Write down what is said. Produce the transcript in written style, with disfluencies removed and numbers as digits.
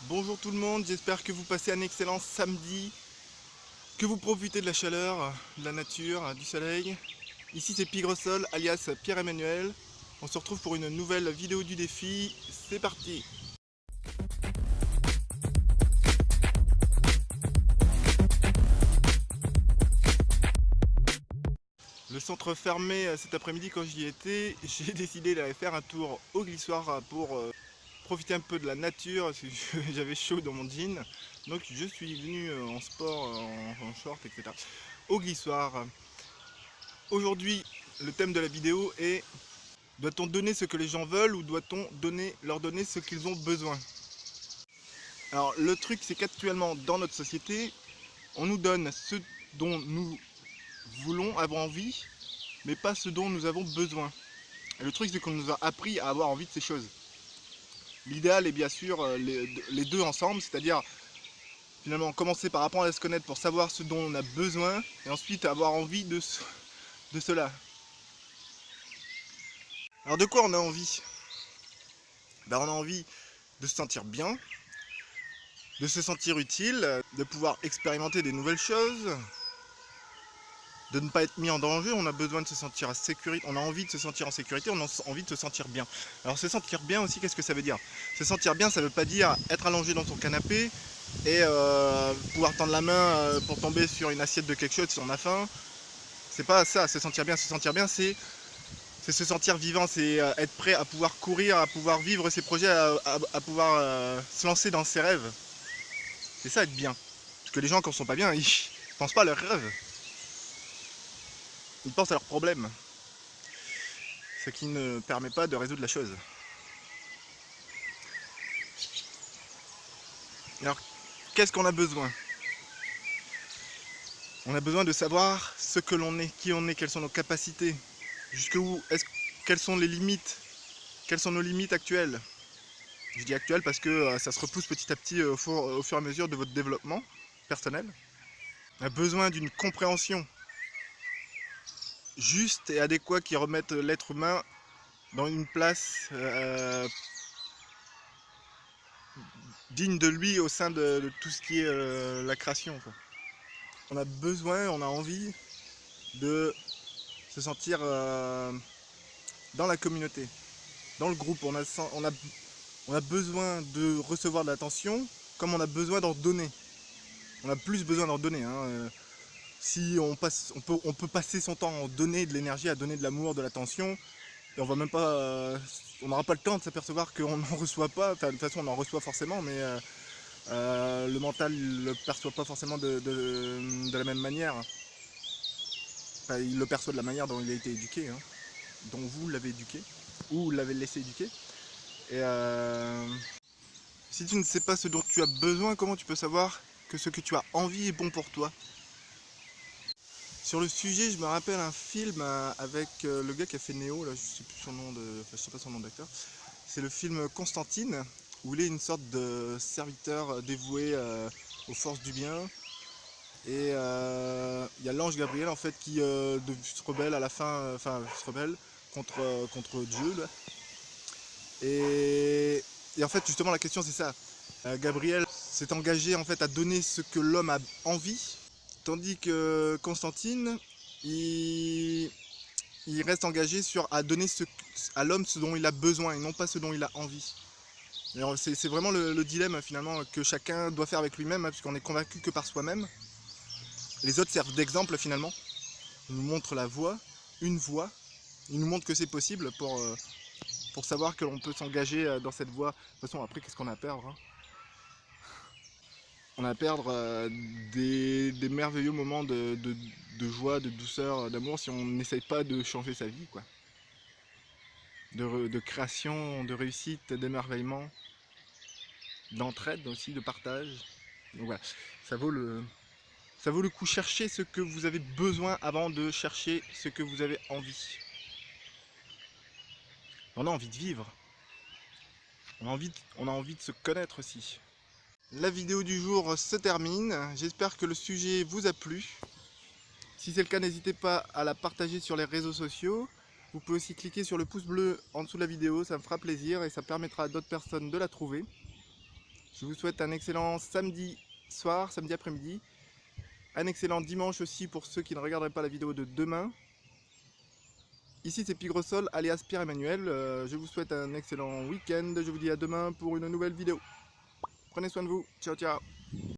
Bonjour tout le monde, j'espère que vous passez un excellent samedi, que vous profitez de la chaleur, de la nature, du soleil. Ici c'est Pigresol alias Pierre-Emmanuel. On se retrouve pour une nouvelle vidéo du défi, c'est parti. Le centre fermé cet après-midi quand j'y étais, j'ai décidé d'aller faire un tour au glissoire pour profiter un peu de la nature, parce que j'avais chaud dans mon jean. Donc je suis venu en sport, en short, etc. au glissoire. Aujourd'hui, le thème de la vidéo est: doit-on donner ce que les gens veulent ou doit-on leur donner ce qu'ils ont besoin? Alors le truc c'est qu'actuellement dans notre société, on nous donne ce dont nous voulons, avons envie, mais pas ce dont nous avons besoin. Et le truc c'est qu'on nous a appris à avoir envie de ces choses. L'idéal est bien sûr les deux ensemble, c'est-à-dire finalement commencer par apprendre à se connaître pour savoir ce dont on a besoin et ensuite avoir envie de cela. Alors de quoi on a envie? On a envie de se sentir bien, de se sentir utile, de pouvoir expérimenter des nouvelles choses, de ne pas être mis en danger. On a besoin de se sentir en sécurité, on a envie de se sentir en sécurité, on a envie de se sentir bien. Alors se sentir bien aussi, qu'est-ce que ça veut dire? Se sentir bien, ça veut pas dire être allongé dans son canapé et pouvoir tendre la main pour tomber sur une assiette de quelque chose si on a faim. C'est pas ça, se sentir bien, c'est se sentir vivant, c'est être prêt à pouvoir courir, à pouvoir vivre ses projets, à pouvoir se lancer dans ses rêves. C'est ça être bien. Parce que les gens quand ils sont pas bien, ils pensent pas à leurs rêves. Ils pensent à leurs problèmes. Ce qui ne permet pas de résoudre la chose. Alors, qu'est-ce qu'on a besoin? On a besoin de savoir ce que l'on est, qui on est, quelles sont nos capacités, jusqu'où, quelles sont les limites, quelles sont nos limites actuelles. Je dis actuelles parce que ça se repousse petit à petit au fur et à mesure de votre développement personnel. On a besoin d'une compréhension juste et adéquate qui remette l'être humain dans une place digne de lui au sein de tout ce qui est la création, quoi. On a besoin, on a envie de se sentir dans la communauté, dans le groupe. On a besoin de recevoir de l'attention comme on a besoin d'en donner. On a plus besoin d'en donner, hein. Si on peut passer son temps à donner de l'énergie, à donner de l'amour, de l'attention, et on va même pas, on n'aura pas le temps de s'apercevoir qu'on n'en reçoit pas. Enfin, de toute façon, on en reçoit forcément, mais le mental ne le perçoit pas forcément de la même manière. Enfin, il le perçoit de la manière dont il a été éduqué, hein, dont vous l'avez éduqué, ou l'avez laissé éduquer. Et si tu ne sais pas ce dont tu as besoin, comment tu peux savoir que ce que tu as envie est bon pour toi? Sur le sujet, je me rappelle un film avec le gars qui a fait Néo, là, je sais plus son nom je sais pas son nom d'acteur. C'est le film Constantine, où il est une sorte de serviteur dévoué aux forces du bien. Et il y a l'ange Gabriel en fait qui se rebelle à la fin, se rebelle contre Dieu. Là. Et en fait justement la question c'est ça. Gabriel s'est engagé en fait à donner ce que l'homme a envie, tandis que Constantine il, il reste engagé à donner à l'homme ce dont il a besoin et non pas ce dont il a envie. C'est vraiment le dilemme finalement que chacun doit faire avec lui-même, hein, puisqu'on est convaincu que par soi-même. Les autres servent d'exemple finalement, ils nous montrent la voie, une voie, ils nous montrent que c'est possible pour savoir que l'on peut s'engager dans cette voie. De toute façon après qu'est-ce qu'on a à perdre, hein? On a à perdre des merveilleux moments de joie, de douceur, d'amour si on n'essaye pas de changer sa vie, quoi. De création, de réussite, d'émerveillement, d'entraide aussi, de partage. Donc voilà, ça vaut le coup. Chercher ce que vous avez besoin avant de chercher ce que vous avez envie. On a envie de vivre. On a envie de se connaître aussi. La vidéo du jour se termine. J'espère que le sujet vous a plu. Si c'est le cas, n'hésitez pas à la partager sur les réseaux sociaux. Vous pouvez aussi cliquer sur le pouce bleu en dessous de la vidéo, ça me fera plaisir et ça permettra à d'autres personnes de la trouver. Je vous souhaite un excellent samedi soir, samedi après-midi. Un excellent dimanche aussi pour ceux qui ne regarderaient pas la vidéo de demain. Ici c'est Pigresol alias Pierre-Emmanuel. Je vous souhaite un excellent week-end. Je vous dis à demain pour une nouvelle vidéo. Prenez soin de vous. Ciao ciao.